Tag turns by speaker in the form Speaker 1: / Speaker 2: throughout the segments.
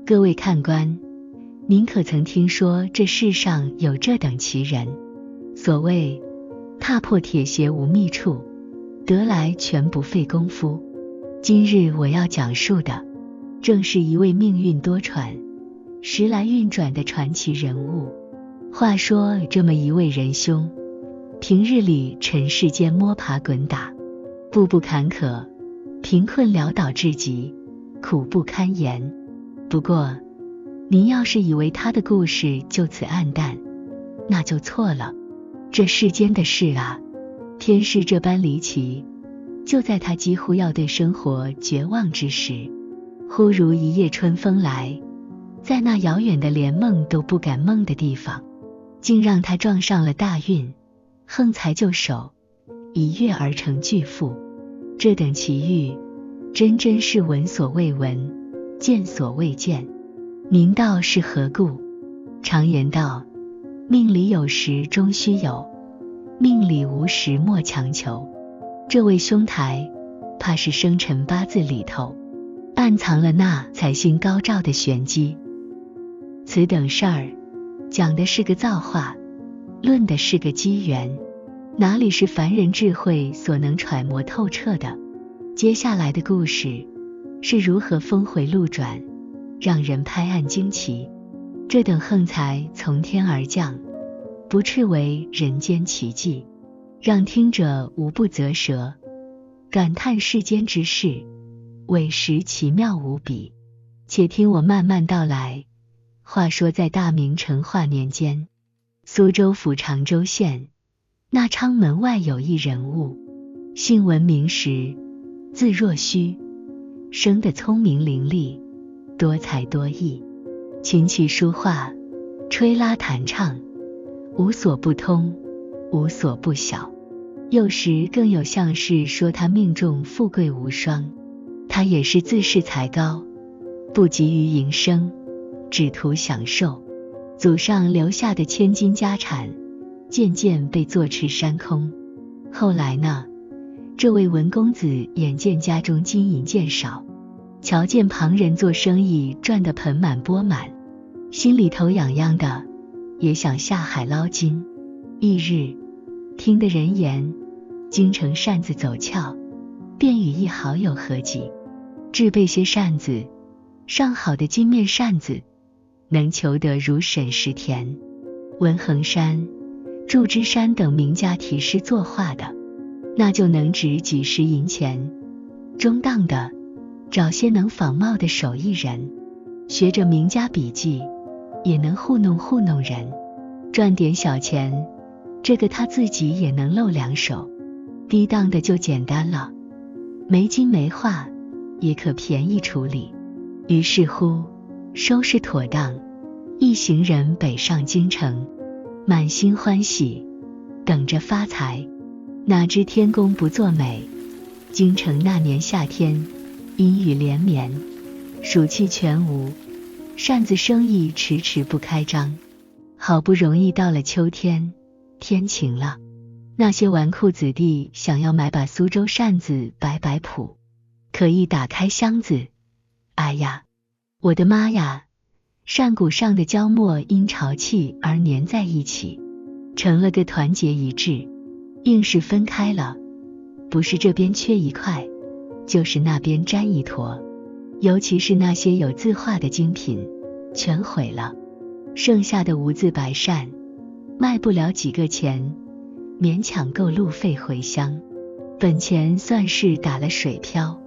Speaker 1: 各位看官，您可曾听说这世上有这等奇人？所谓踏破铁鞋无觅处，得来全不费工夫。今日我要讲述的，正是一位命运多舛、时来运转的传奇人物。话说这么一位仁兄，平日里尘世间摸爬滚打，步步坎坷，贫困潦倒至极，苦不堪言。不过您要是以为他的故事就此黯淡，那就错了。这世间的事啊，偏是这般离奇。就在他几乎要对生活绝望之时，忽如一夜春风来，在那遥远的连梦都不敢梦的地方，竟让他撞上了大运，横财就手，一跃而成巨富。这等奇遇，真是闻所未闻，见所未见。您道是何故？常言道，命里有时终须有，命里无时莫强求。这位兄台，怕是生辰八字里头暗藏了那财星高照的玄机。此等事儿，讲的是个造化，论的是个机缘，哪里是凡人智慧所能揣摩透彻的？接下来的故事是如何峰回路转，让人拍案惊奇。这等横财从天而降，不啻为人间奇迹，让听者无不啧舌，感叹世间之事，委实奇妙无比。且听我慢慢道来。话说在大明成化年间，苏州府常州县那昌门外有一人物，姓闻名实，字若虚，生得聪明伶俐，多才多艺，琴棋书画，吹拉弹唱，无所不通，无所不晓。有时更有相士说他命中富贵无双。他也是自恃才高，不急于营生，只图享受。祖上留下的千金家产渐渐被坐吃山空。后来呢，这位文公子眼见家中金银渐少，瞧见旁人做生意赚得盆满钵满，心里头痒痒的，也想下海捞金。翌日听得人言，京城扇子走俏，便与一好友合计，制备些扇子，上好的金面扇子，能求得如沈石田、文衡山、祝枝山等名家题诗作画的，那就能值几十银钱。中当的，找些能仿冒的手艺人，学着名家笔记，也能糊弄人，赚点小钱，这个他自己也能露两手。低档的就简单了，没金没画，也可便宜处理。于是乎收拾妥当，一行人北上京城，满心欢喜，等着发财。哪知天公不作美，京城那年夏天阴雨连绵，暑气全无，扇子生意迟不开张。好不容易到了秋天，天晴了，那些纨绔子弟想要买把苏州扇子摆谱，可一打开箱子，哎呀，我的妈呀，扇骨上的胶沫因潮气而粘在一起，成了个团结一致，硬是分开了，不是这边缺一块，就是那边沾一坨。尤其是那些有字画的精品，全毁了，剩下的无字白扇卖不了几个钱，勉强够路费回乡，本钱算是打了水漂。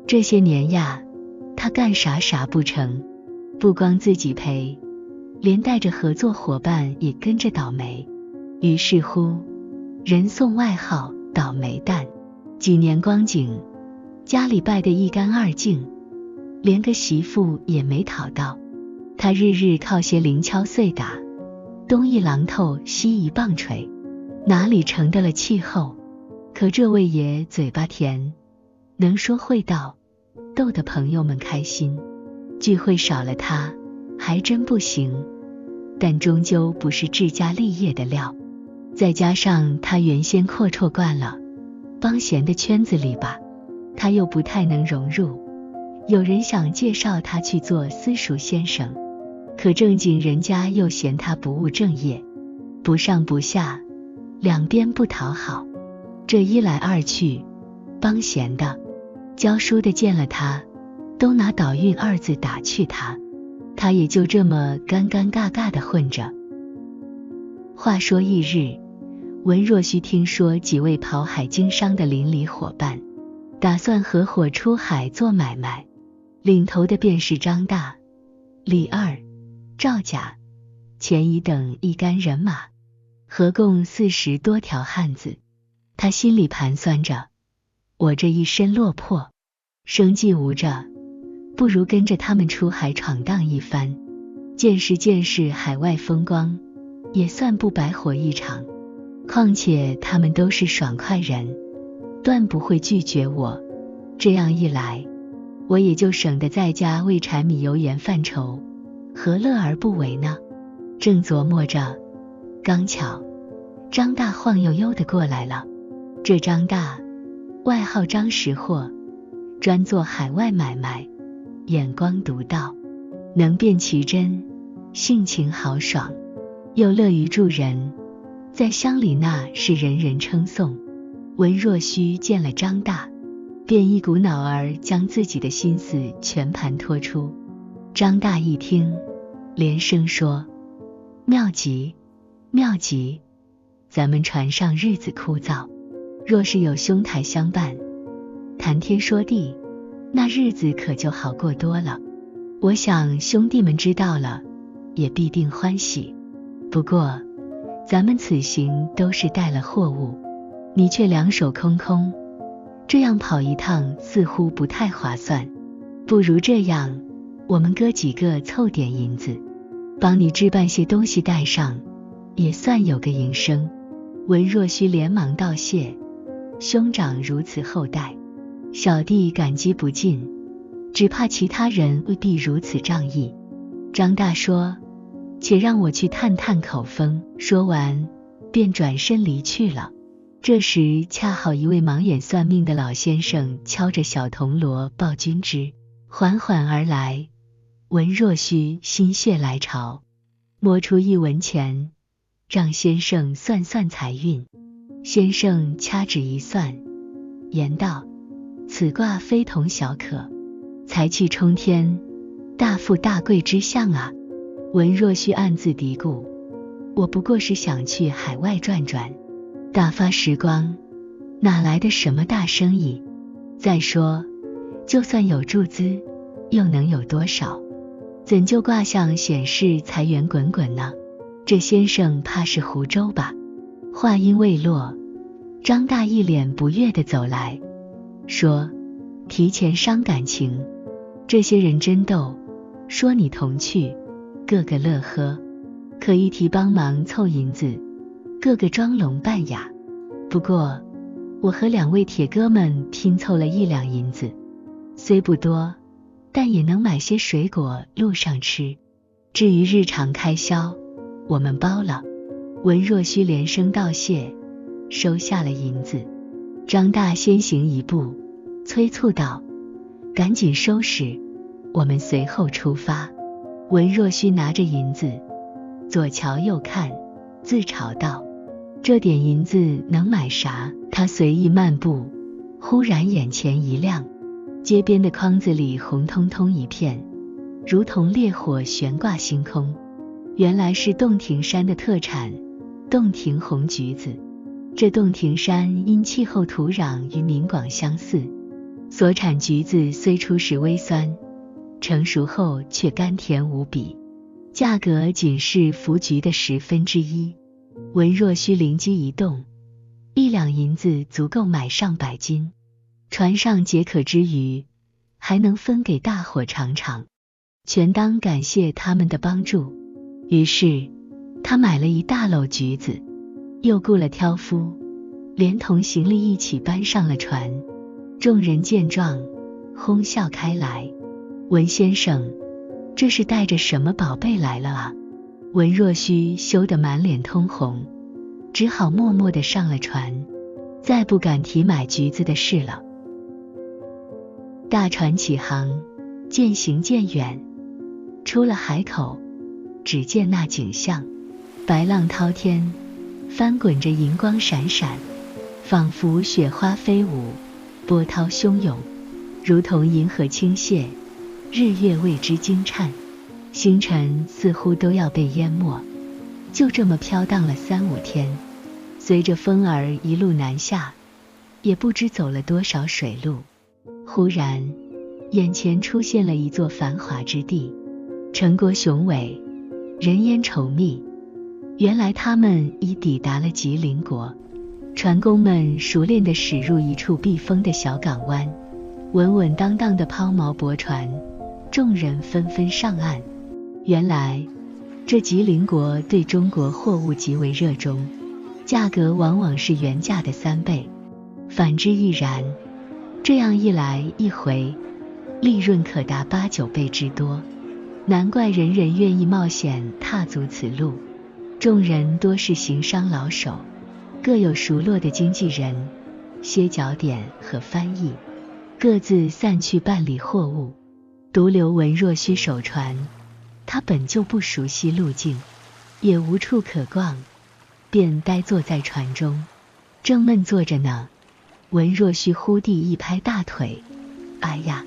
Speaker 1: 这些年呀，他干啥不成，不光自己赔，连带着合作伙伴也跟着倒霉。于是乎，人送外号倒霉蛋。几年光景，家里败得一干二净，连个媳妇也没讨到。他日日靠些零敲碎打，东一榔头西一棒槌，哪里成得了气候？可这位爷嘴巴甜，能说会道，逗得朋友们开心。聚会少了他还真不行，但终究不是治家立业的料。再加上他原先阔绰惯了，帮闲的圈子里吧，他又不太能融入，有人想介绍他去做私塾先生，可正经人家又嫌他不务正业，不上不下，两边不讨好。这一来二去，帮闲的、教书的见了他，都拿倒运二字打趣他，他也就这么尴尴尬尬的混着。话说一日，文若虚听说几位跑海经商的邻里伙伴打算合伙出海做买卖，领头的便是张大、李二、赵甲、钱乙等一干人马，合共40多条汉子。他心里盘算着，我这一身落魄，生计无着，不如跟着他们出海闯荡一番，见识海外风光，也算不白活一场。况且他们都是爽快人，断不会拒绝我，这样一来，我也就省得在家为柴米油盐犯愁，何乐而不为呢？正琢磨着，刚巧张大晃悠悠地过来了。这张大外号张识货，专做海外买卖，眼光独到，能辨其真，性情豪爽，又乐于助人，在乡里那是人人称颂。文若虚见了张大，便一股脑儿将自己的心思全盘托出。张大一听，连声说：妙极，妙极！咱们船上日子枯燥，若是有兄台相伴，谈天说地，那日子可就好过多了。我想兄弟们知道了，也必定欢喜。不过咱们此行都是带了货物，你却两手空空，这样跑一趟似乎不太划算。不如这样，我们哥几个凑点银子，帮你置办些东西带上，也算有个营生。文若虚连忙道谢，兄长如此厚待，小弟感激不尽，只怕其他人未必如此仗义。张大说：且让我去探探口风。说完便转身离去了。这时恰好一位盲眼算命的老先生敲着小铜锣报君知，缓缓而来。文若虚心血来潮，摸出1文钱，让先生算算财运。先生掐指一算，言道：此卦非同小可，财气冲天，大富大贵之象啊。文若虚暗自嘀咕，我不过是想去海外转转，打发时光，哪来的什么大生意？再说，就算有注资，又能有多少？怎就卦象显示财源滚滚呢？这先生怕是湖州吧？话音未落，张大一脸不悦地走来，说：提钱伤感情，这些人真逗，说你同去，个个乐呵，可一提帮忙凑银子，个个装聋扮哑。不过我和2位铁哥们拼凑了1两银子，虽不多，但也能买些水果路上吃，至于日常开销，我们包了。文若虚连声道谢，收下了银子。张大先行一步，催促道：赶紧收拾，我们随后出发。文若虚拿着银子，左瞧右看，自嘲道：这点银子能买啥？他随意漫步，忽然眼前一亮，街边的筐子里红彤彤一片，如同烈火悬挂星空。原来是洞庭山的特产洞庭红橘子。这洞庭山因气候土壤与闽广相似，所产橘子虽初时微酸，成熟后却甘甜无比，价格仅是福橘的1/10。文若虚灵机一动，1两银子足够买上100斤，船上解渴之余，还能分给大伙尝尝，全当感谢他们的帮助。于是他买了一大篓橘子，又雇了挑夫，连同行李一起搬上了船。众人见状，哄笑开来。文先生，这是带着什么宝贝来了啊？文若虚羞得满脸通红，只好默默地上了船，再不敢提买橘子的事了。大船起航，渐行渐远，出了海口，只见那景象，白浪滔天，翻滚着银光闪闪，仿佛雪花飞舞，波涛汹涌，如同银河倾泻，日月为之惊颤，星辰似乎都要被淹没。就这么飘荡了3-5天，随着风儿一路南下，也不知走了多少水路。忽然眼前出现了一座繁华之地，城国雄伟，人烟稠密。原来他们已抵达了吉林国，船工们熟练地驶入一处避风的小港湾，稳稳当当地抛锚泊船，众人纷纷上岸。原来这吉林国对中国货物极为热衷，价格往往是原价的3倍，反之亦然。这样一来一回，利润可达8-9倍之多，难怪人人愿意冒险踏足此路。众人多是行商老手，各有熟络的经纪人、歇脚点和翻译，各自散去办理货物。独留文若虚守船，他本就不熟悉路径，也无处可逛，便呆坐在船中，正闷坐着呢。文若虚忽地一拍大腿，哎呀，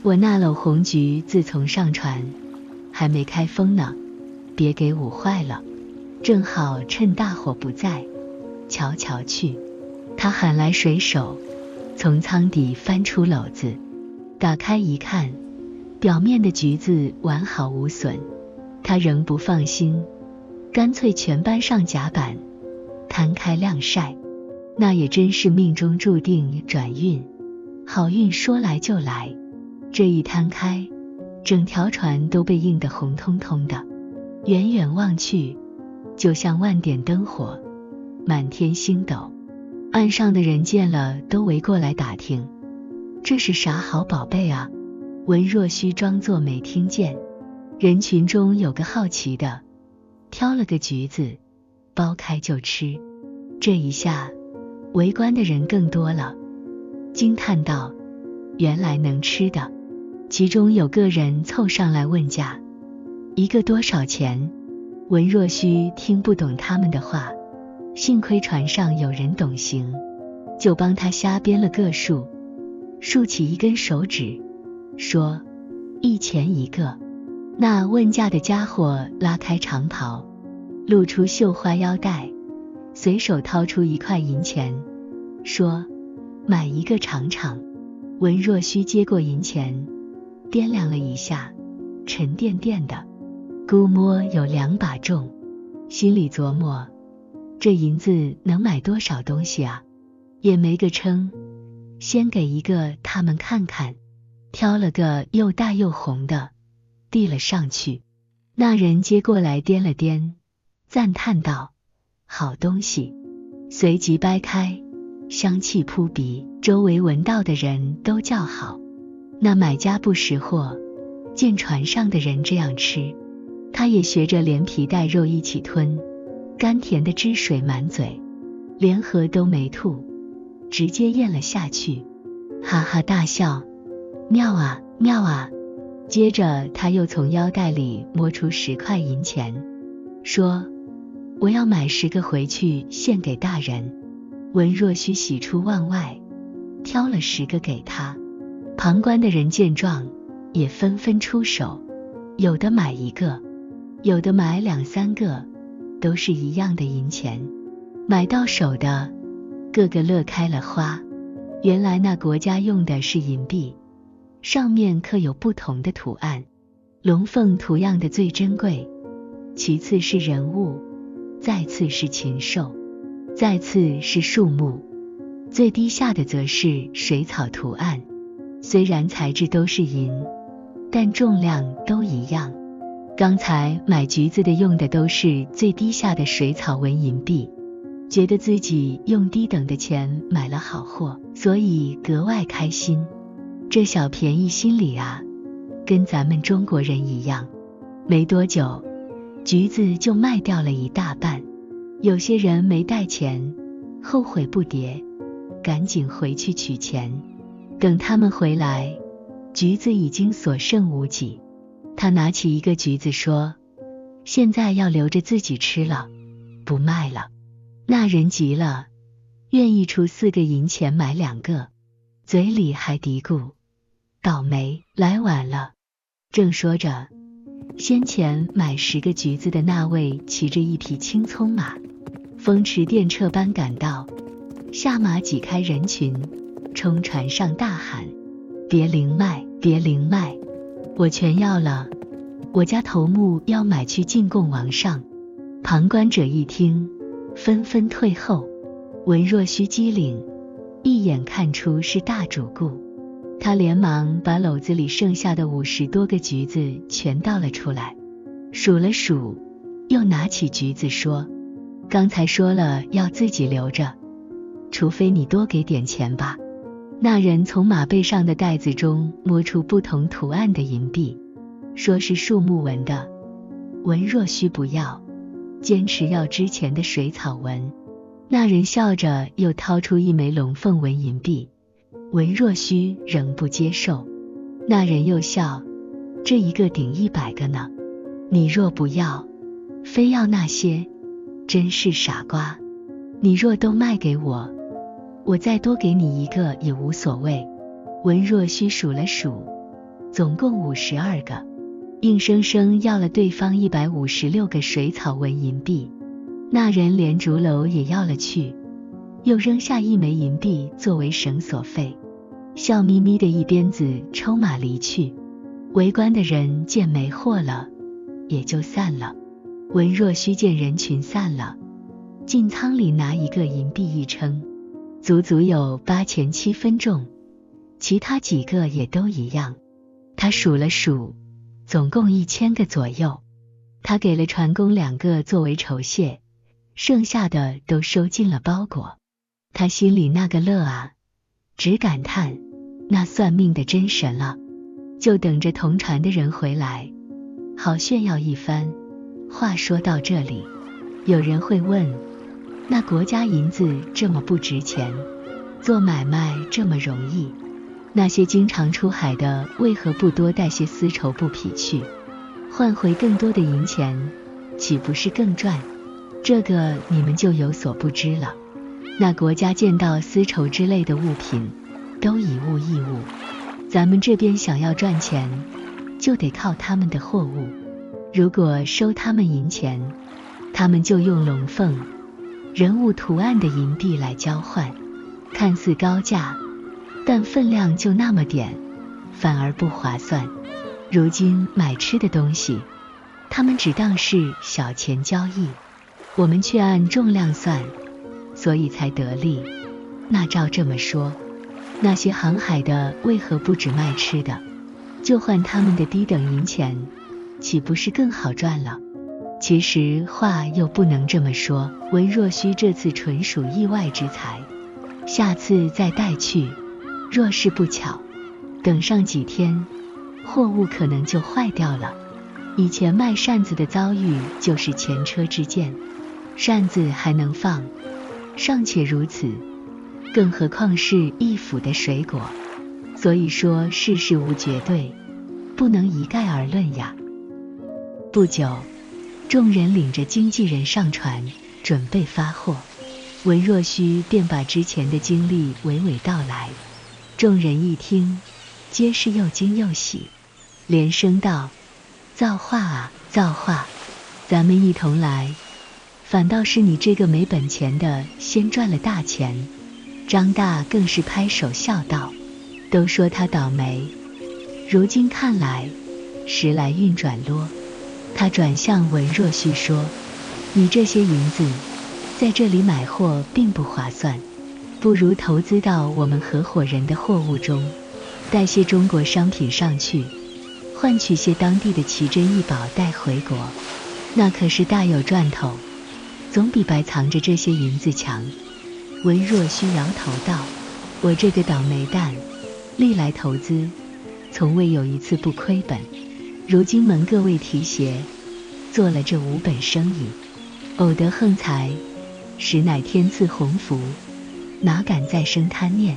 Speaker 1: 我那篓红菊自从上船还没开封呢，别给捂坏了。正好趁大伙不在，瞧瞧去。他喊来水手，从舱底翻出篓子，打开一看，表面的橘子完好无损。他仍不放心，干脆全搬上甲板，摊开晾晒。那也真是命中注定转运，好运说来就来。这一摊开，整条船都被映得红彤彤的，远远望去，就像万点灯火，满天星斗。岸上的人见了都围过来打听，这是啥好宝贝啊？文若虚装作没听见。人群中有个好奇的，挑了个橘子，剥开就吃。这一下围观的人更多了，惊叹道：原来能吃的。其中有个人凑上来问价，一个多少钱？文若虚听不懂他们的话，幸亏船上有人懂行，就帮他瞎编了个数，竖起一根手指，说1钱一个。那问价的家伙拉开长袍，露出绣花腰带，随手掏出1块银钱，说买一个尝尝。文若虚接过银钱，掂量了一下，沉甸甸的，估摸有2把重，心里琢磨，这银子能买多少东西啊？也没个称，先给一个他们看看，挑了个又大又红的，递了上去。那人接过来掂了掂，赞叹道：好东西。随即掰开，香气扑鼻，周围闻到的人都叫好。那买家不识货，见船上的人这样吃，他也学着连皮带肉一起吞，甘甜的汁水满嘴，连喝都没吐，直接咽了下去，哈哈大笑，妙啊妙啊。接着他又从腰带里摸出10块银钱，说我要买10个回去献给大人。文若虚喜出望外，挑了10个给他。旁观的人见状也纷纷出手，有的买1个，有的买2-3个，都是一样的银钱。买到手的个个乐开了花，原来那国家用的是银币，上面刻有不同的图案，龙凤图样的最珍贵，其次是人物，再次是禽兽，再次是树木，最低下的则是水草图案。虽然材质都是银，但重量都一样。刚才买橘子的用的都是最低下的水草纹银币，觉得自己用低等的钱买了好货，所以格外开心。这小便宜心理啊，跟咱们中国人一样。没多久，橘子就卖掉了一大半。有些人没带钱，后悔不迭，赶紧回去取钱。等他们回来，橘子已经所剩无几。他拿起一个橘子说：现在要留着自己吃了，不卖了。那人急了，愿意出4个银钱买2个，嘴里还嘀咕：倒霉，来晚了。正说着，先前买10个橘子的那位骑着一匹青葱马，风驰电掣般赶到，下马挤开人群，冲船上大喊：别零卖，别零卖，我全要了，我家头目要买去进贡王上。旁观者一听，纷纷退后。文若虚机灵，一眼看出是大主顾，他连忙把篓子里剩下的50多个橘子全倒了出来，数了数，又拿起橘子说：刚才说了要自己留着，除非你多给点钱吧。那人从马背上的袋子中摸出不同图案的银币，说是树木纹的。文若虚不要，坚持要之前的水草纹。那人笑着又掏出1枚龙凤纹银币，文若虚仍不接受。那人又笑：这一个顶100个呢，你若不要，非要那些，真是傻瓜。你若都卖给我，我再多给你1个也无所谓。文若虚数了数，总共52个，硬生生要了对方156个水草纹银币。那人连竹篓也要了去，又扔下1枚银币作为绳索费，笑眯眯的一鞭子抽马离去。围观的人见没货了，也就散了。文若虚见人群散了，进仓里拿1个银币一称，足足有8钱7分重，其他几个也都一样。他数了数，总共1000个左右。他给了船工2个作为酬谢，剩下的都收进了包裹。他心里那个乐啊，只感叹那算命的真神了，就等着同船的人回来，好炫耀一番。话说到这里，有人会问，那国家银子这么不值钱，做买卖这么容易，那些经常出海的为何不多带些丝绸布匹去，换回更多的银钱，岂不是更赚？这个你们就有所不知了。那国家见到丝绸之类的物品，都以物易物，咱们这边想要赚钱，就得靠他们的货物。如果收他们银钱，他们就用龙凤、人物图案的银币来交换，看似高价，但分量就那么点，反而不划算。如今买吃的东西，他们只当是小钱交易，我们却按重量算，所以才得利。那照这么说，那些航海的为何不只卖吃的，就换他们的低等银钱，岂不是更好赚了？其实话又不能这么说，文若虚这次纯属意外之财，下次再带去，若是不巧，等上几天，货物可能就坏掉了。以前卖扇子的遭遇就是前车之鉴，扇子还能放，尚且如此，更何况是一府的水果。所以说世事无绝对，不能一概而论呀。不久，众人领着经纪人上船，准备发货。文若虚便把之前的经历娓娓道来。众人一听，皆是又惊又喜，连声道：造化啊，造化！咱们一同来，反倒是你这个没本钱的先赚了大钱。张大更是拍手笑道：都说他倒霉，如今看来，时来运转咯。他转向文若虚说：你这些银子在这里买货并不划算，不如投资到我们合伙人的货物中，带些中国商品上去，换取些当地的奇珍异宝带回国，那可是大有赚头，总比白藏着这些银子强。文若虚摇头道：我这个倒霉蛋，历来投资，从未有一次不亏本，如今蒙各位提携，做了这无本生意，偶得横财，实乃天赐鸿福，哪敢再生贪念，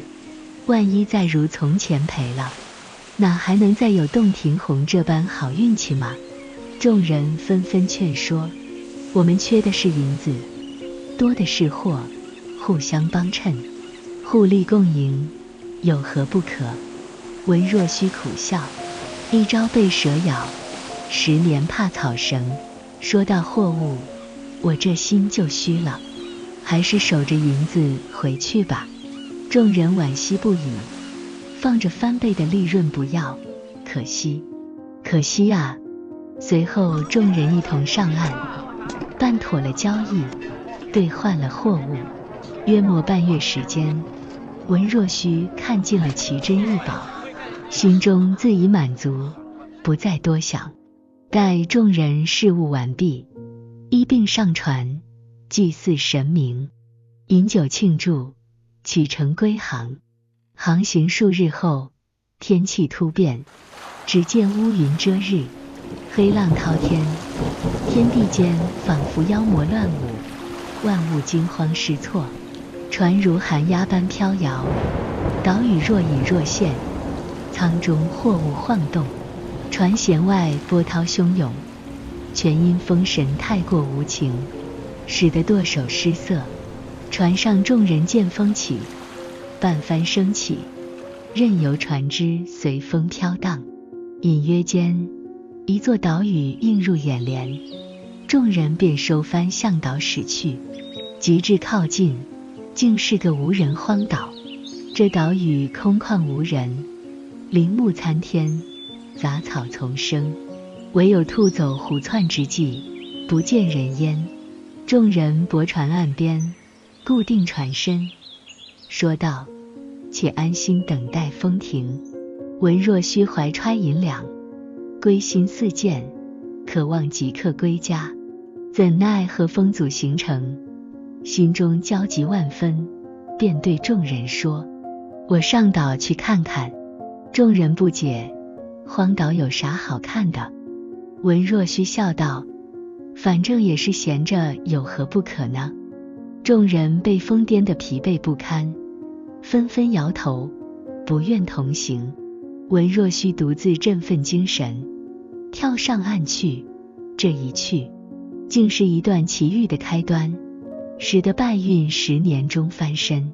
Speaker 1: 万一再如从前赔了，哪还能再有洞庭红这般好运气吗？众人纷纷劝说，我们缺的是银子，多的是货，互相帮衬，互利共赢，有何不可？文若虚苦笑，一朝被蛇咬，10年怕草绳。说到货物，我这心就虚了，还是守着银子回去吧。众人惋惜不已，放着翻倍的利润不要，可惜，可惜啊！随后众人一同上岸，办妥了交易，兑换了货物。约莫半月时间，文若虚看尽了奇珍异宝，心中自已满足，不再多想。待众人事务完毕，一并上船，祭祀神明，饮酒庆祝，启程归航。航行数日后，天气突变，只见乌云遮日，黑浪滔天，天地间仿佛妖魔乱舞，万物惊慌失措，船如寒鸦般飘摇，岛屿若隐若现，舱中货物晃动，船舷外波涛汹涌，全因风神太过无情，使得舵手失色。船上众人见风起，半帆升起，任由船只随风飘荡。隐约间，一座岛屿映入眼帘，众人便收帆向岛驶去。极至靠近，竟是个无人荒岛。这岛屿空旷无人，林木参天，杂草丛生，唯有兔走狐窜之际，不见人烟。众人泊船岸边，固定船身，说道：且安心等待风停。文若虚怀揣银两，归心似箭，渴望即刻归家，怎奈何风阻行程，心中焦急万分，便对众人说：我上岛去看看。众人不解，荒岛有啥好看的？文若虚笑道：反正也是闲着，有何不可呢？众人被疯癫得疲惫不堪，纷纷摇头，不愿同行。文若虚独自振奋精神，跳上岸去。这一去，竟是一段奇遇的开端，使得败运10年中翻身，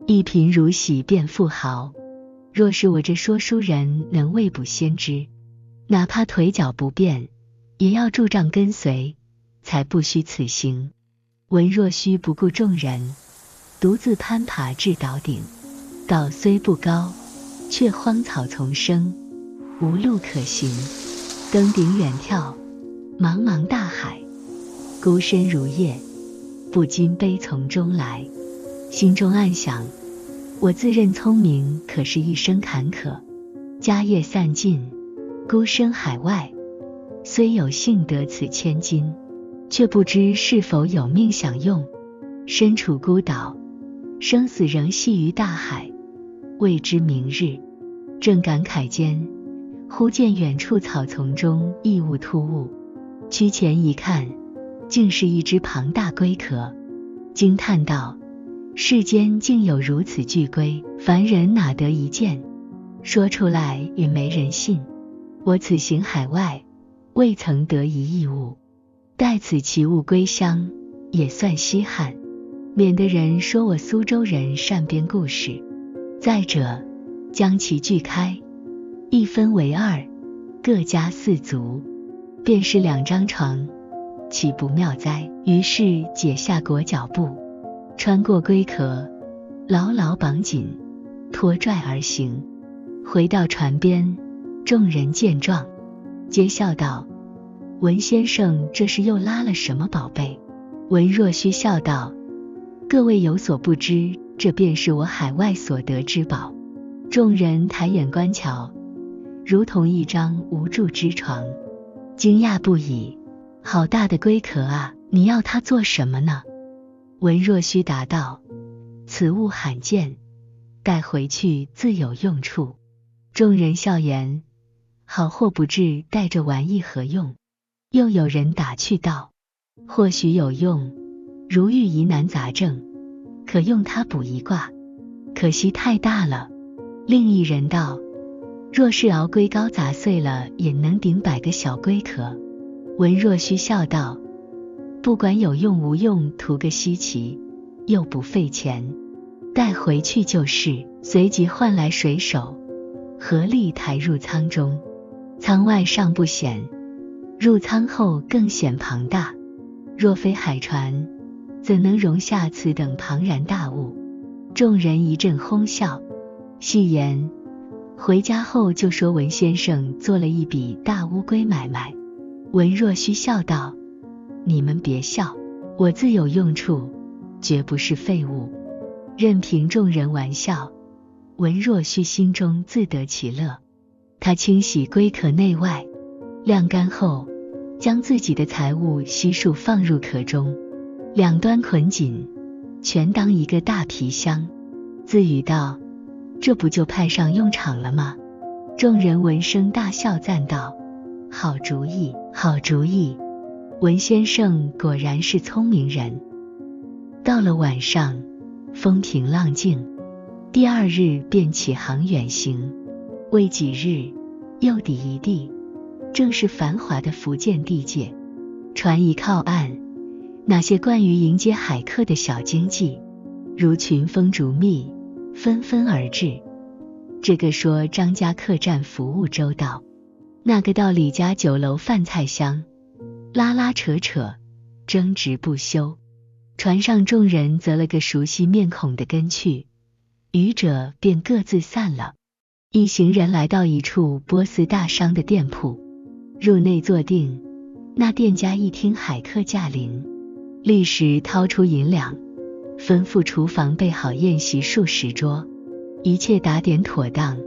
Speaker 1: 一贫如洗变富豪。若是我这说书人能未卜先知，哪怕腿脚不便，也要助杖跟随，才不虚此行。文若虚不顾众人，独自攀爬至岛顶。岛虽不高，却荒草丛生，无路可行。登顶远眺，茫茫大海，孤身如夜，不禁悲从中来。心中暗想，我自认聪明，可是一生坎坷，家业散尽，孤身海外，虽有幸得此千金，却不知是否有命享用。身处孤岛，生死仍系于大海，未知明日。正感慨间，忽见远处草丛中异物突兀，趋前一看，竟是一只庞大龟壳，惊叹道：世间竟有如此巨龟，凡人哪得一见？说出来也没人信。我此行海外，未曾得一异物，待此奇物归乡，也算稀罕，免得人说我苏州人善编故事。再者，将其锯开，一分为2，各加4足，便是2张床，岂不妙哉？于是解下裹脚布，穿过龟壳，牢牢绑紧，拖拽而行。回到船边，众人见状，皆笑道：文先生这是又拉了什么宝贝？文若虚笑道：各位有所不知，这便是我海外所得之宝。众人抬眼观瞧，如同一张无柱之床，惊讶不已。好大的龟壳啊，你要它做什么呢？文若虚答道：此物罕见，带回去自有用处。众人笑言：好货不至，带着玩意何用？又有人打趣道：或许有用，如遇疑难杂症，可用它卜一卦，可惜太大了。另一人道：若是熬龟糕砸碎了，也能顶100个小龟壳。文若虚笑道：不管有用无用，图个稀奇，又不费钱，带回去就是。随即唤来水手，合力抬入舱中。舱外尚不显，入舱后更显庞大。若非海船，怎能容下此等庞然大物？众人一阵哄笑。戏言回家后就说文先生做了一笔大乌龟买卖。文若虚笑道：你们别笑，我自有用处，绝不是废物。任凭众人玩笑，文若虚心中自得其乐。他清洗龟壳内外，晾干后，将自己的财物悉数放入壳中，两端捆紧，全当一个大皮箱，自语道：这不就派上用场了吗？众人闻声大笑，赞道：好主意，好主意！文先生果然是聪明人。到了晚上，风平浪静，第2日便起航远行。未几日，又抵一地，正是繁华的福建地界。船一靠岸，那些关于迎接海客的小经济，如群蜂逐蜜，纷纷而至。这个说张家客栈服务周到，那个到李家酒楼饭菜香，拉拉扯扯，争执不休。船上众人择了个熟悉面孔的跟去，余者便各自散了。一行人来到一处波斯大商的店铺，入内坐定。那店家一听海客驾临，立时掏出银两，吩咐厨房备好宴席数10桌，一切打点妥当，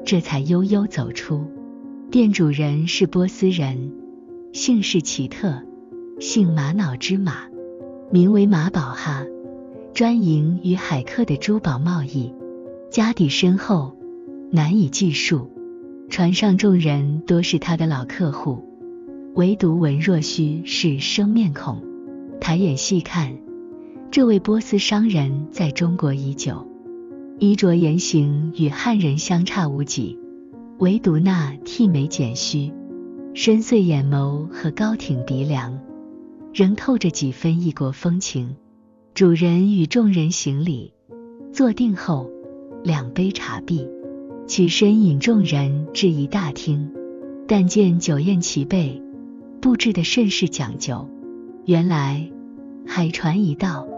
Speaker 1: 这才悠悠走出。店主人是波斯人，姓氏奇特，姓玛瑙之马，名为马宝哈，专营与海客的珠宝贸易，家底深厚，难以计数。船上众人多是他的老客户，唯独文若虚是生面孔。抬眼细看，这位波斯商人在中国已久，衣着言行与汉人相差无几，唯独那剃眉剪须、深邃眼眸和高挺鼻梁，仍透着几分异国风情。主人与众人行礼，坐定后2杯茶毕，起身引众人至一大厅，但见酒宴齐备，布置得甚是讲究。原来海船一到，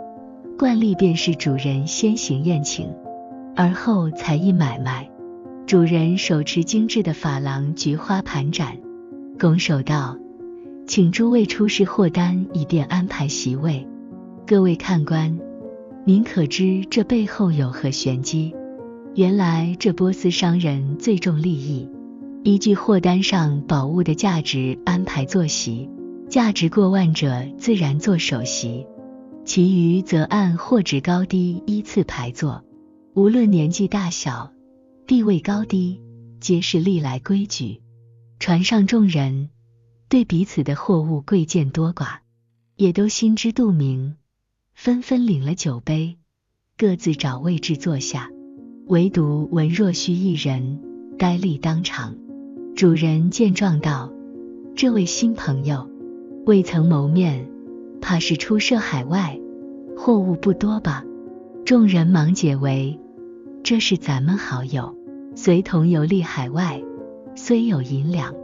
Speaker 1: 惯例便是主人先行宴请，而后才一买卖。主人手持精致的珐琅菊花盘盏，拱手道：请诸位出示货单，以便安排席位。各位看官，您可知这背后有何玄机？原来这波斯商人最重利益，依据货单上宝物的价值安排坐席，价值过万者自然坐首席，其余则按货值高低依次排坐，无论年纪大小、地位高低，皆是历来规矩。船上众人对彼此的货物贵贱多寡，也都心知肚明，纷纷领了酒杯，各自找位置坐下。唯独文若虚一人呆立当场。主人见状道：这位新朋友未曾谋面，怕是出涉海外，货物不多吧？众人忙解围：这是咱们好友，随同游历海外，虽有银两，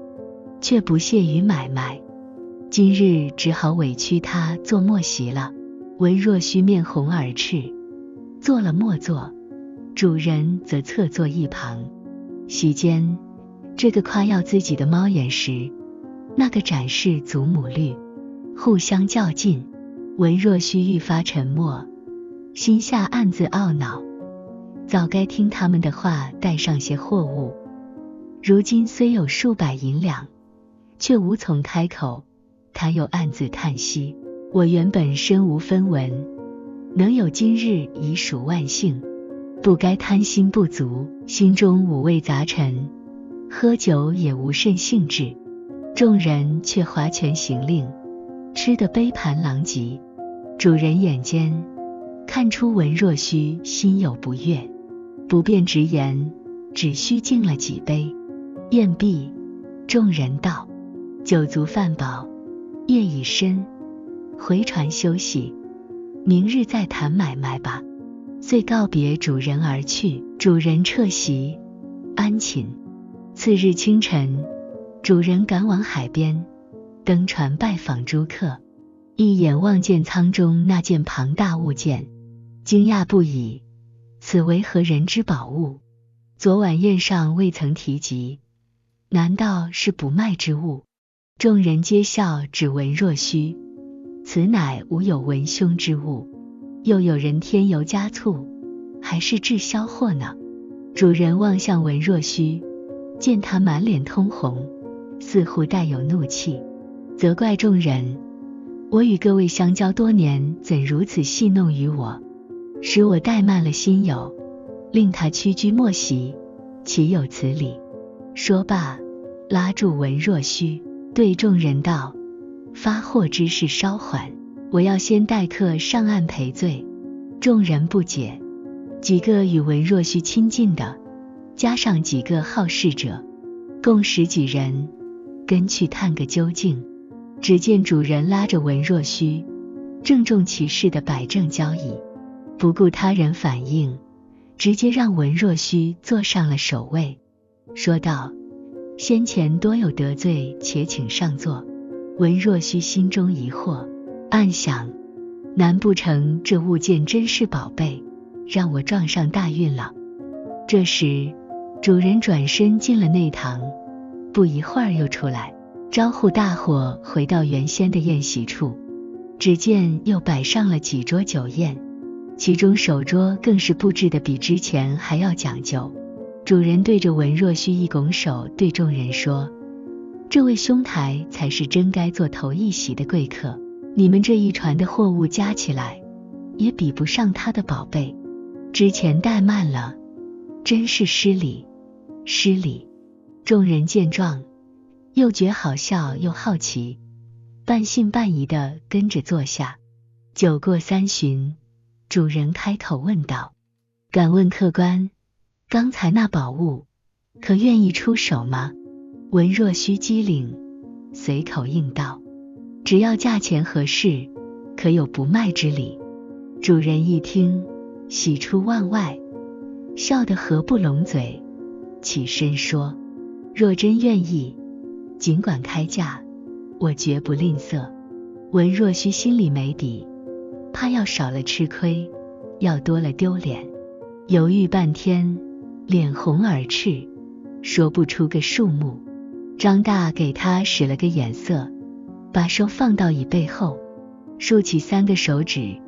Speaker 1: 却不屑于买卖，今日只好委屈他坐末席了。文若虚面红耳赤，坐了末座，主人则侧坐一旁。席间，这个夸耀自己的猫眼时，那个展示祖母绿，互相较劲。文若虚愈发沉默，心下暗自懊恼，早该听他们的话，带上些货物。如今虽有数百银两，却无从开口。他又暗自叹息：我原本身无分文，能有今日已属万幸，不该贪心不足，心中五味杂陈，喝酒也无甚兴致。众人却划拳行令，吃得杯盘狼藉。主人眼尖，看出文若虚心有不悦，不便直言，只需敬了几杯。宴毕，众人道：酒足饭饱，夜已深，回船休息，明日再谈买卖吧。遂告别主人而去。主人撤席，安寝。次日清晨，主人赶往海边，登船拜访诸客，一眼望见舱中那件庞大物件，惊讶不已，此为何人之宝物？昨晚宴上未曾提及，难道是不卖之物？众人皆笑，指文若虚，此乃无有文凶之物，又有人添油加醋，还是滞销货呢？主人望向文若虚，见他满脸通红，似乎带有怒气，责怪众人：我与各位相交多年，怎如此戏弄于我，使我怠慢了心友，令他屈居莫席，岂有此理？说罢，拉住文若虚，对众人道：发货之事稍缓，我要先带客上岸赔罪。众人不解，几个与文若虚亲近的，加上几个好事者，共10几人，跟去探个究竟。只见主人拉着文若虚，郑重其事地摆正交椅，不顾他人反应，直接让文若虚坐上了首位，说道：先前多有得罪，且请上座。文若虚心中疑惑，暗想：难不成这物件真是宝贝，让我撞上大运了？这时主人转身进了内堂，不一会儿又出来，招呼大伙回到原先的宴席处。只见又摆上了几桌酒宴，其中首桌更是布置的比之前还要讲究。主人对着文若虚一拱手，对众人说：这位兄台才是真该做头一席的贵客，你们这一船的货物加起来，也比不上他的宝贝，之前怠慢了，真是失礼，失礼。众人见状，又觉好笑又好奇，半信半疑地跟着坐下。酒过3巡，主人开口问道：敢问客官，刚才那宝物可愿意出手吗？文若虚机灵，随口应道：只要价钱合适，可有不卖之理？主人一听，喜出望外，笑得合不拢嘴，起身说：若真愿意，尽管开价，我绝不吝啬。文若虚心里没底，怕要少了吃亏，要多了丢脸，犹豫半天，脸红耳赤，说不出个数目。张大给他使了个眼色，把手放到椅背后，竖起3个手指，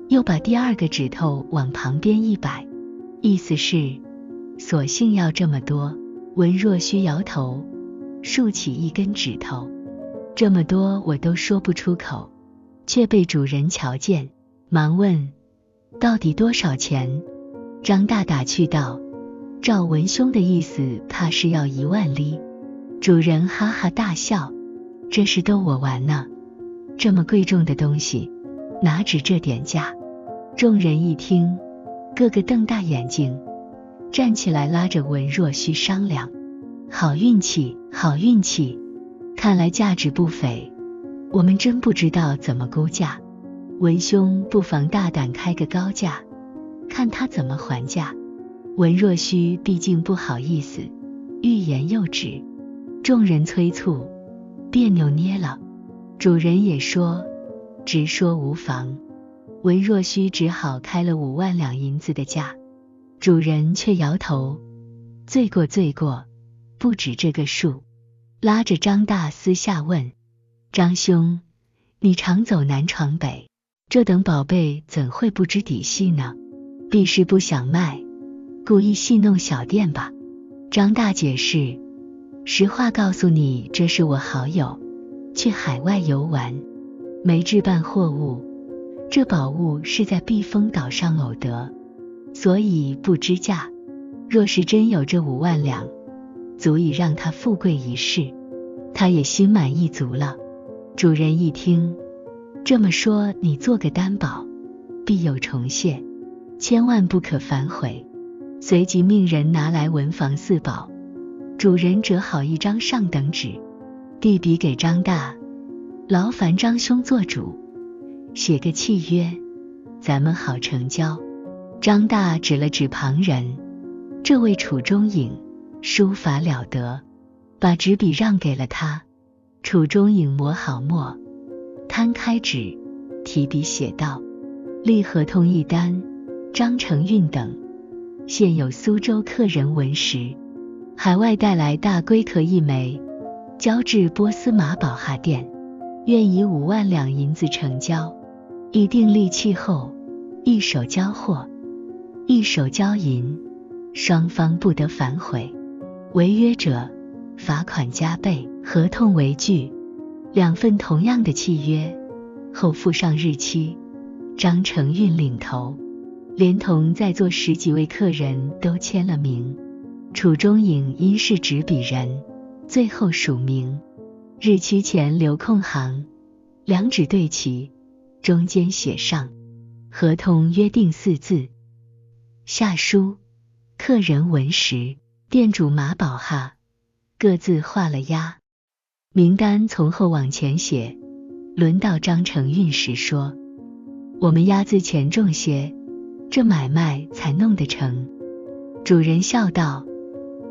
Speaker 1: 又把第2个指头往旁边一摆，意思是索性要这么多。文若虚摇头，竖起1根指头，这么多我都说不出口，却被主人瞧见，忙问：到底多少钱？张大打趣道：照文兄的意思，怕是要1万哩。主人哈哈大笑：这是逗我玩呢，这么贵重的东西，哪止这点价？众人一听，个个瞪大眼睛，站起来拉着文若虚商量：好运气，好运气，看来价值不菲，我们真不知道怎么估价。文兄不妨大胆开个高价，看他怎么还价。文若虚毕竟不好意思，欲言又止，众人催促，别扭捏了。主人也说直说无妨，文若虚只好开了5万两银子的价。主人却摇头：罪过罪过，不止这个数。拉着张大私下问：张兄，你常走南闯北，这等宝贝怎会不知底细呢？必是不想卖，故意戏弄小店吧？张大解释：实话告诉你，这是我好友去海外游玩，没置办货物，这宝物是在避风岛上偶得，所以不知价。若是真有这5万两，足以让他富贵一世，他也心满意足了。主人一听，这么说你做个担保，必有重谢，千万不可反悔。随即命人拿来文房四宝，主人折好一张上等纸，递笔给张大，劳烦张兄做主，写个契约，咱们好成交。张大指了指旁人，这位楚中颖书法了得，把纸笔让给了他。楚中颖磨好墨，摊开纸，提笔写道：立合同一单，张承运等，现有苏州客人闻时，海外带来大龟壳1枚，交至波斯马宝哈店，愿以5万两银子成交。议定利契后，一手交货，一手交银，双方不得反悔，违约者罚款加倍。合同为据，2份同样的契约，后附上日期，张承运领头，连同在座10几位客人都签了名。楚中颖因是执笔人，最后署名，日期前留空行，2纸对齐，中间写上合同约定4字。下书客人闻时，店主马宝哈各自画了押。名单从后往前写，轮到张承运时说：我们押字钱重些，这买卖才弄得成。主人笑道：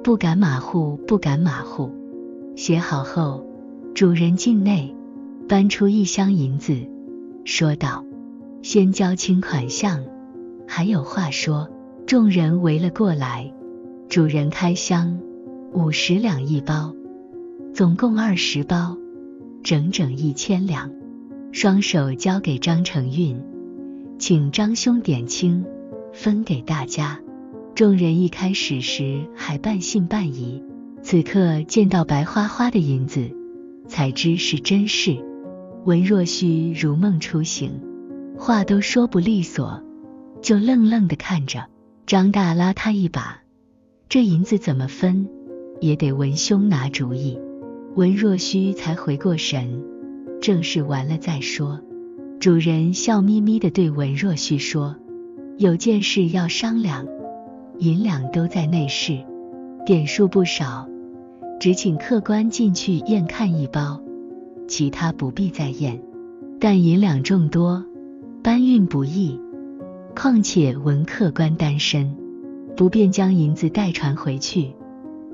Speaker 1: 不敢马虎，不敢马虎。写好后，主人进内，搬出1箱银子，说道：先交清款项，还有话说。众人围了过来，主人开箱，50两一包，总共20包，整整1000两。双手交给张承运，请张兄点清，分给大家。众人一开始时还半信半疑，此刻见到白花花的银子，才知是真事。文若虚如梦初醒，话都说不利索，就愣愣地看着。张大拉他一把，这银子怎么分，也得文兄拿主意。文若虚才回过神，正事完了再说。主人笑眯眯地对文若虚说：有件事要商量，银两都在内室，点数不少，只请客官进去验看1包，其他不必再验。但银两众多，搬运不易，况且文客官单身，不便将银子带传回去，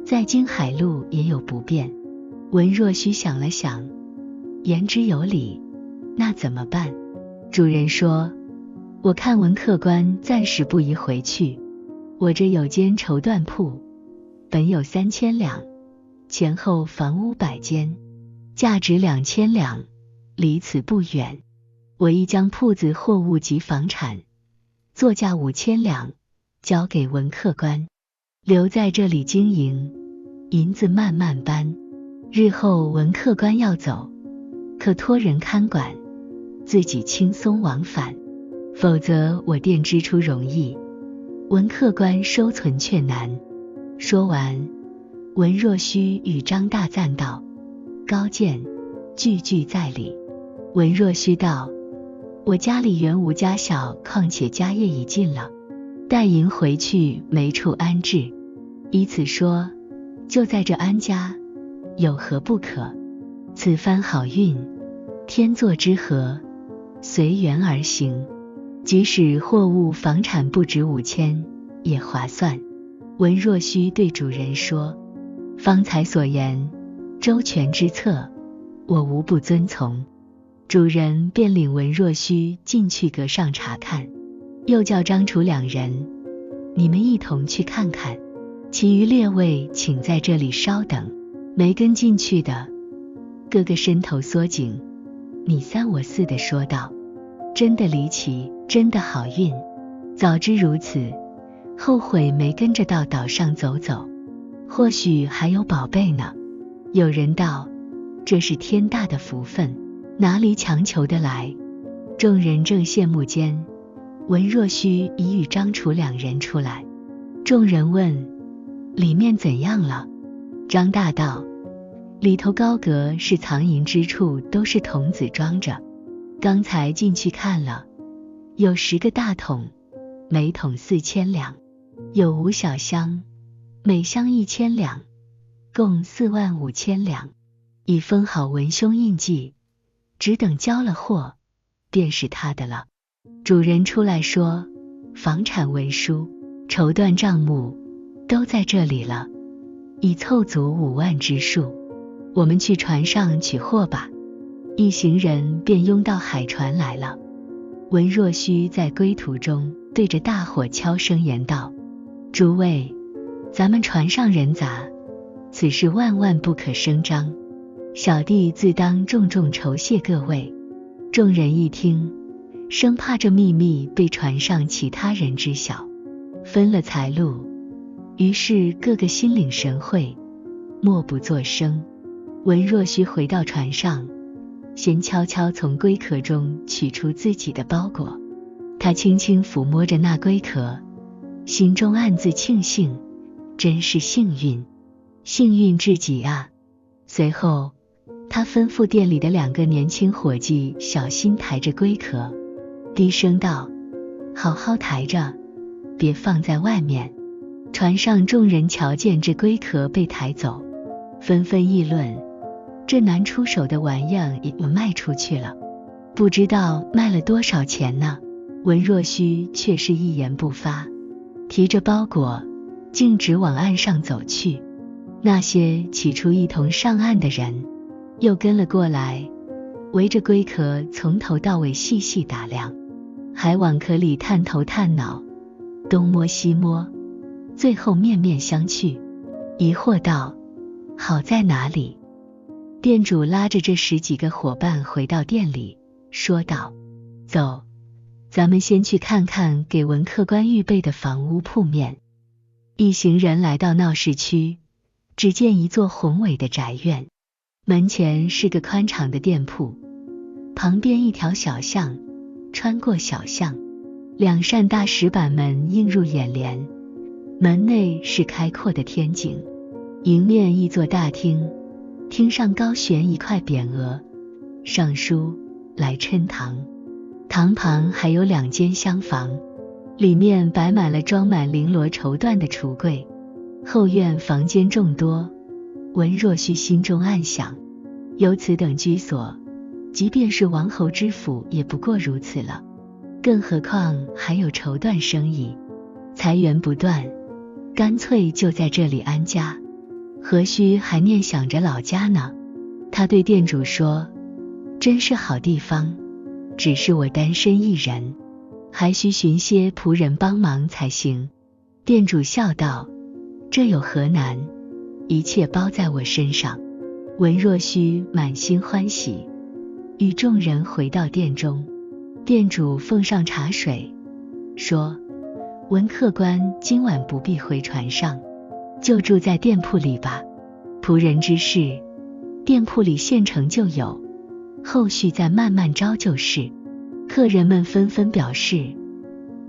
Speaker 1: 在京海路也有不便。文若虚想了想，言之有理，那怎么办？主人说：我看文客官暂时不宜回去，我这有间绸缎铺，本有3000两，前后房屋100间，价值2000两，离此不远。我亦将铺子货物及房产作价5000两，交给文客官，留在这里经营，银子慢慢搬。日后文客官要走，可托人看管，自己轻松往返。否则我店支出容易，文客官收存却难。说完，文若虚与张大赞道：高见，句句在理。文若虚道：我家里原无家小，况且家业已尽了，带银回去没处安置，以此说，就在这安家，有何不可？此番好运，天作之合，随缘而行，即使货物房产不值5000，也划算。文若虚对主人说：方才所言，周全之策，我无不遵从。主人便领文若虚进去阁上查看，又叫张楚2人：你们一同去看看，其余列位请在这里稍等。没跟进去的，个个伸头缩颈，你3我4地说道：真的离奇，真的好运，早知如此，后悔没跟着到岛上走走，或许还有宝贝呢。有人道：这是天大的福分，哪里强求得来？众人正羡慕间，文若虚已与张楚2人出来。众人问：里面怎样了？张大道：里头高阁是藏银之处，都是桶子装着，刚才进去看了，有10个大桶，每桶4000两，有5小箱，每箱1000两，共45000两，已封好文凶印记，只等交了货，便是他的了。主人出来说，房产文书、绸缎账目都在这里了，已凑足5万之数，我们去船上取货吧。一行人便拥到海船来了。文若虚在归途中对着大伙悄声言道：诸位，咱们船上人杂，此事万万不可声张，小弟自当重重酬谢各位。众人一听，生怕这秘密被船上其他人知晓，分了财路，于是个个心领神会，默不作声。文若虚回到船上，先悄悄从龟壳中取出自己的包裹，他轻轻抚摸着那龟壳，心中暗自庆幸，真是幸运，幸运至极啊。随后他吩咐店里的2个年轻伙计小心抬着龟壳，低声道：好好抬着，别放在外面。船上众人瞧见这龟壳被抬走，纷纷议论，这难出手的玩意儿也卖出去了，不知道卖了多少钱呢。文若虚却是一言不发，提着包裹径直往岸上走去。那些起初一同上岸的人又跟了过来，围着龟壳从头到尾细细打量，还往壳里探头探脑，东摸西摸，最后面面相觑，疑惑道：好在哪里？店主拉着这10几个伙伴回到店里，说道：走，咱们先去看看给文客官预备的房屋铺面。一行人来到闹市区，只见一座宏伟的宅院，门前是个宽敞的店铺，旁边一条小巷，穿过小巷，2扇大石板门映入眼帘，门内是开阔的天井，迎面一座大厅，厅上高悬一块匾额，上书来琛堂。堂旁还有2间厢房，里面摆满了装满绫罗绸缎的橱柜。后院房间众多，文若虚心中暗想，有此等居所，即便是王侯之府也不过如此了，更何况还有绸缎生意，财源不断，干脆就在这里安家，何须还念想着老家呢？他对店主说：真是好地方，只是我单身一人，还需寻些仆人帮忙才行。店主笑道：这有何难，一切包在我身上。文若虚满心欢喜，与众人回到店中，店主奉上茶水，说：文客官今晚不必回船上，就住在店铺里吧。仆人之事，店铺里现成就有，后续再慢慢招就是。客人们纷纷表示，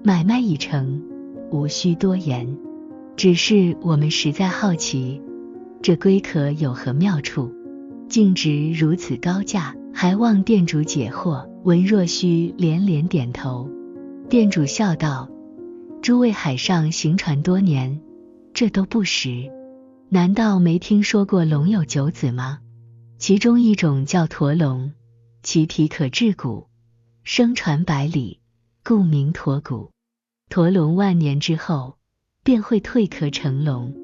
Speaker 1: 买卖已成，无需多言，只是我们实在好奇，这龟壳有何妙处，竟值如此高价，还望店主解惑。文若虚连连点头。店主笑道：诸位海上行船多年，这都不识，难道没听说过龙有9子吗？其中一种叫驼龙，其皮可治骨，生传百里，故名驼骨。驼龙万年之后，便会蜕壳成龙。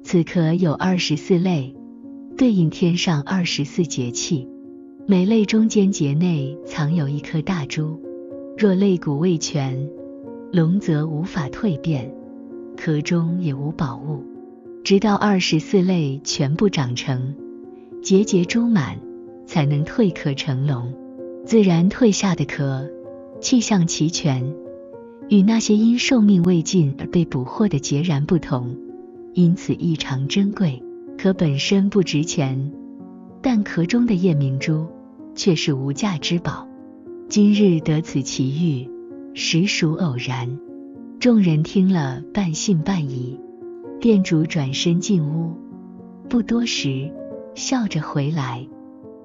Speaker 1: 此壳有24类，对应天上24节气，每类中间节内藏有一颗大珠，若肋骨未全，龙则无法蜕变，壳中也无宝物，直到24类全部长成，节节珠满，才能蜕壳成龙。自然蜕下的壳，气象齐全，与那些因寿命未尽而被捕获的截然不同，因此异常珍贵。壳本身不值钱，但壳中的夜明珠却是无价之宝。今日得此奇遇，实属偶然。众人听了半信半疑。店主转身进屋，不多时笑着回来，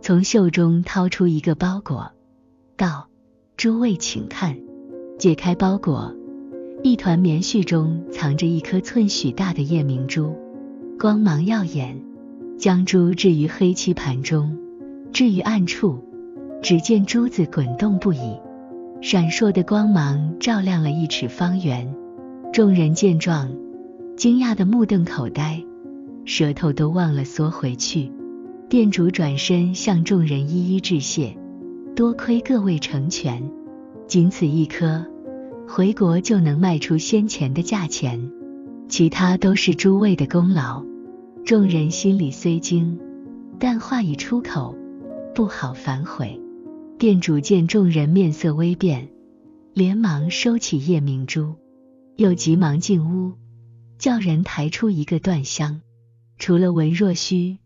Speaker 1: 从袖中掏出一个包裹，道：诸位请看。解开包裹，一团棉絮中藏着一颗寸许大的夜明珠，光芒耀眼，将珠置于黑漆盘中，置于暗处，只见珠子滚动不已，闪烁的光芒照亮了1尺方圆。众人见状，惊讶得目瞪口呆，舌头都忘了缩回去。店主转身向众人一一致谢，多亏各位成全，仅此一颗，回国就能卖出先前的价钱，其他都是诸位的功劳。众人心里虽惊，但话已出口，不好反悔。店主见众人面色微变，连忙收起夜明珠，又急忙进屋，叫人抬出一个缎箱，除了文若虚，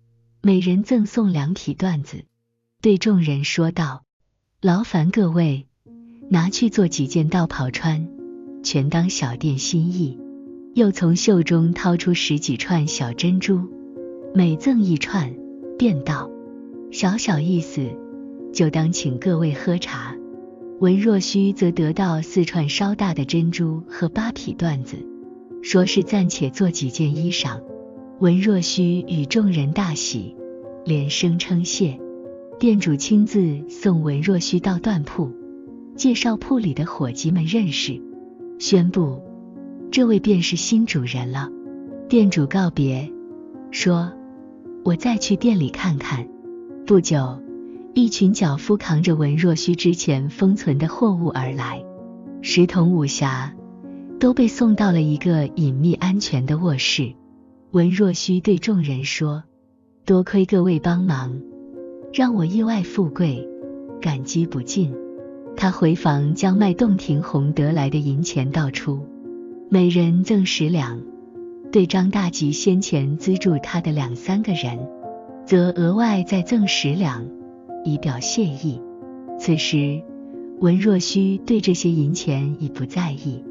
Speaker 1: 每人赠送2匹缎子，对众人说道：劳烦各位拿去做几件道袍穿，全当小店心意。又从袖中掏出10几串小珍珠，每赠1串，便道：小小意思，就当请各位喝茶。文若虚则得到4串稍大的珍珠和8匹缎子，说是暂且做几件衣裳。文若虚与众人大喜，连声称谢。店主亲自送文若虚到缎铺，介绍铺里的伙计们认识，宣布这位便是新主人了。店主告别说：我再去店里看看。不久，一群脚夫扛着文若虚之前封存的货物而来，10童武侠都被送到了一个隐秘安全的卧室。文若虚对众人说：多亏各位帮忙，让我意外富贵，感激不尽。他回房将卖洞庭红得来的银钱倒出，每人赠10两，对张大吉先前资助他的2、3个人，则额外再赠10两，以表谢意。此时文若虚对这些银钱已不在意，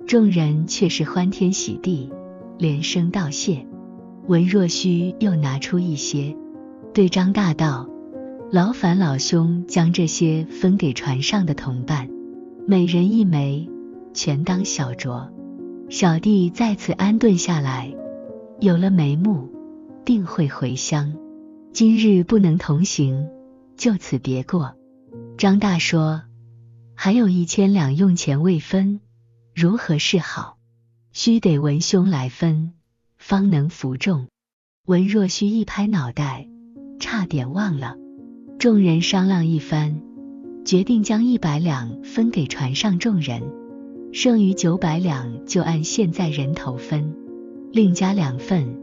Speaker 1: 众人却是欢天喜地，连声道谢。文若虚又拿出一些，对张大道：劳烦老兄将这些分给船上的同伴，每人1枚，全当小酌。小弟在此安顿下来，有了眉目，定会回乡。今日不能同行，就此别过。张大说：还有1000两用钱未分，如何是好？须得文兄来分，方能服众。文若虚一拍脑袋，差点忘了。众人商量一番，决定将100两分给船上众人，剩余900两就按现在人头分，另加2份，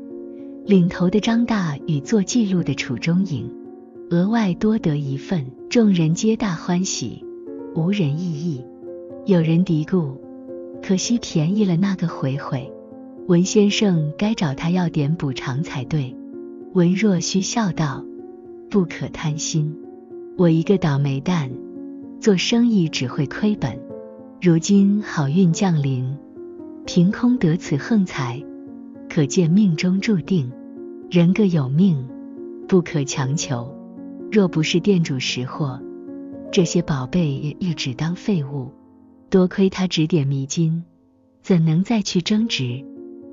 Speaker 1: 领头的张大与做记录的楚中颖额外多得1份。众人皆大欢喜，无人异议。有人嘀咕：可惜便宜了那个回回，文先生该找他要点补偿才对。文若虚笑道：不可贪心，我一个倒霉蛋，做生意只会亏本，如今好运降临，凭空得此横财，可见命中注定，人各有命，不可强求。若不是店主识货，这些宝贝也只当废物，多亏他指点迷津，怎能再去争执？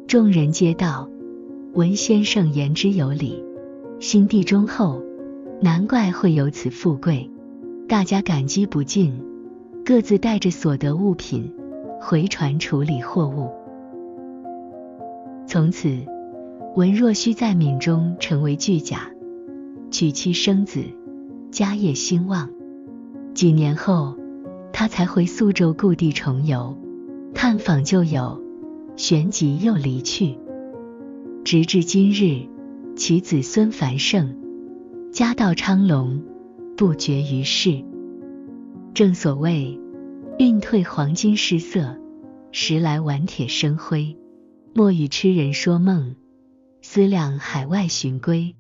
Speaker 1: 众人皆道：文先生言之有理，心地忠厚，难怪会有此富贵。大家感激不尽，各自带着所得物品回船处理货物。从此文若虚在闽中成为巨甲，娶妻生子，家业兴旺。几年后，他才回苏州故地重游，探访旧友，旋即又离去。直至今日，其子孙繁盛，家道昌隆，不绝于世。正所谓运退黄金失色，时来顽铁生灰。莫与痴人说梦，思量海外寻归。